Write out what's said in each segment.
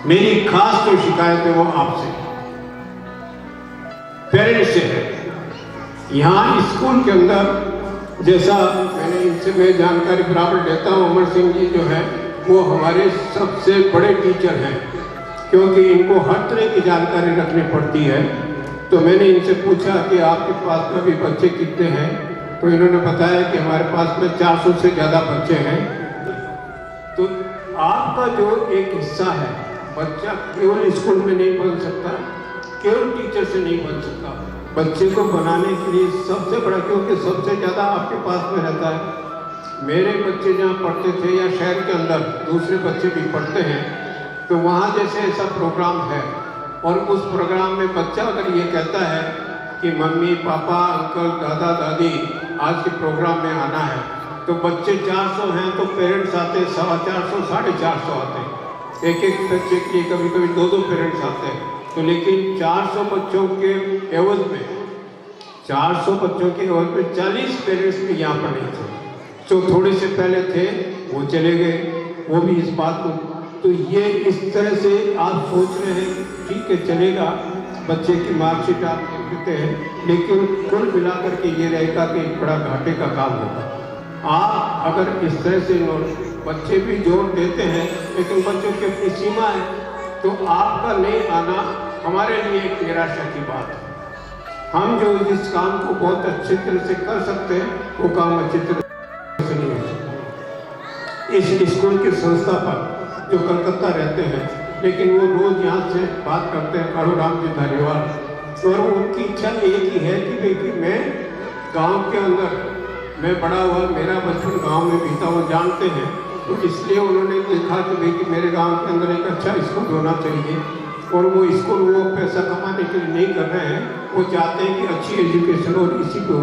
मेरी खास जो शिकायत है वो आपसे, पेरेंट्स से है। यहाँ स्कूल के अंदर जैसा मैंने इनसे मैं जानकारी बराबर लेता हूँ, अमर सिंह जी जो है वो हमारे सबसे बड़े टीचर हैं, क्योंकि इनको हर तरह की जानकारी रखनी पड़ती है। तो मैंने इनसे पूछा कि आपके पास में भी बच्चे कितने हैं, तो इन्होंने बताया कि हमारे पास में 400 से ज़्यादा बच्चे हैं। तो आपका जो एक हिस्सा है, बच्चा केवल स्कूल में नहीं बन सकता, केवल टीचर से नहीं बन सकता। बच्चे को बनाने के लिए सबसे बड़ा, क्योंकि सबसे ज़्यादा आपके पास में रहता है। मेरे बच्चे जहाँ पढ़ते थे या शहर के अंदर दूसरे बच्चे भी पढ़ते हैं, तो वहाँ जैसे ऐसा प्रोग्राम है और उस प्रोग्राम में बच्चा अगर ये कहता है कि मम्मी पापा अंकल दादा दादी आज के प्रोग्राम में आना है, तो बच्चे 400 हैं तो पेरेंट्स आते हैं 450 450 आते हैं। एक एक बच्चे के लिए कभी कभी 2 पेरेंट्स आते हैं। तो लेकिन 400 बच्चों के एवज में 40 पेरेंट्स भी यहाँ पर नहीं थे। जो थोड़े से पहले थे वो चले गए, वो भी इस बात को, तो ये इस तरह से आप सोच रहे हैं ठीक है चलेगा, बच्चे की मार्कशीट आप देते हैं, लेकिन कुल मिलाकर के ये रहेगा कि एक बड़ा घाटे का काम होगा। आप अगर इस तरह से बच्चे भी जोर देते हैं, लेकिन बच्चों की अपनी सीमा है, तो आपका नहीं आना हमारे लिए एक निराशा की बात है। हम जो जिस काम को बहुत अच्छी तरह से कर सकते हैं वो काम अच्छी तरह से नहीं हो सकता। इस स्कूल की संस्थापक जो कलकत्ता रहते हैं, लेकिन वो रोज यहाँ से बात करते हैं, कालूराम जी धारीवाल, और उनकी इच्छा एक ही है कि मैं गांव के अंदर, मैं बड़ा हुआ, मेरा बचपन गांव में बीता, वो जानते हैं, तो इसलिए उन्होंने देखा कि मेरे गांव के अंदर एक अच्छा स्कूल होना चाहिए। और वो स्कूल वो पैसा कमाने के लिए नहीं कर रहे हैं, वो चाहते हैं कि अच्छी एजुकेशन और इसी को,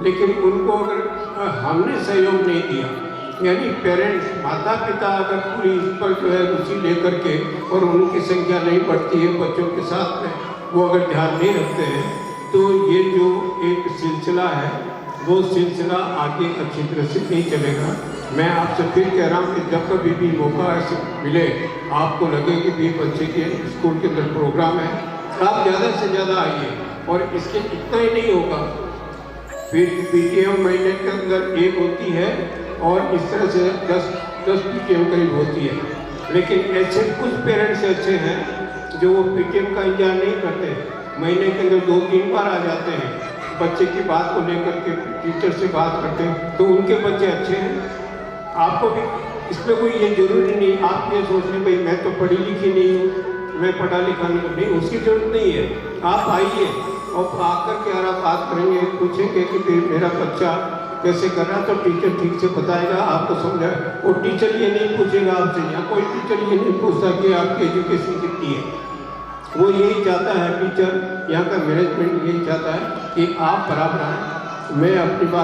लेकिन उनको अगर हमने सहयोग नहीं दिया, यानी पेरेंट्स माता पिता अगर पूरी इस पर जो है रुचि लेकर के और उनकी संख्या नहीं बढ़ती है बच्चों के साथ में, वो अगर ध्यान नहीं रखते हैं, तो ये जो एक सिलसिला है वो सिलसिला आगे अच्छी तरह से नहीं चलेगा। मैं आपसे फिर कह रहा हूँ कि जब कभी भी मौका ऐसे मिले, आपको लगे कि भी बच्चे के स्कूल के अंदर प्रोग्राम है, आप ज़्यादा से ज़्यादा आइए। और इसके इतना ही नहीं होगा, फिर PTM महीने के अंदर एक होती है और इस तरह से 10 PTM करीब होती है। लेकिन ऐसे कुछ पेरेंट्स ऐसे हैं जो वो PTM का इंतजार नहीं करते, महीने के अंदर 2-3 बार आ जाते हैं, बच्चे की बात को लेकर के टीचर से बात करते हैं, तो उनके बच्चे अच्छे हैं। आपको भी इसमें कोई ये जरूरी नहीं आप ये सोच लें भाई मैं तो पढ़ी लिखी नहीं हूँ, मैं पढ़ा लिखा नहीं, उसकी जरूरत नहीं है। आप आइए और आकर के आप बात करेंगे, पूछेंगे कि मेरा बच्चा कैसे कर रहा है, तो टीचर ठीक से बताएगा, आपको समझाएगा। और टीचर ये नहीं पूछेगा आपसे, यहाँ कोई टीचर ये नहीं पूछता कि आपकी एजुकेशन कितनी है, वो यही चाहता है, टीचर यहाँ का मैनेजमेंट यही चाहता है कि आप बराबर आए। मैं अपनी बात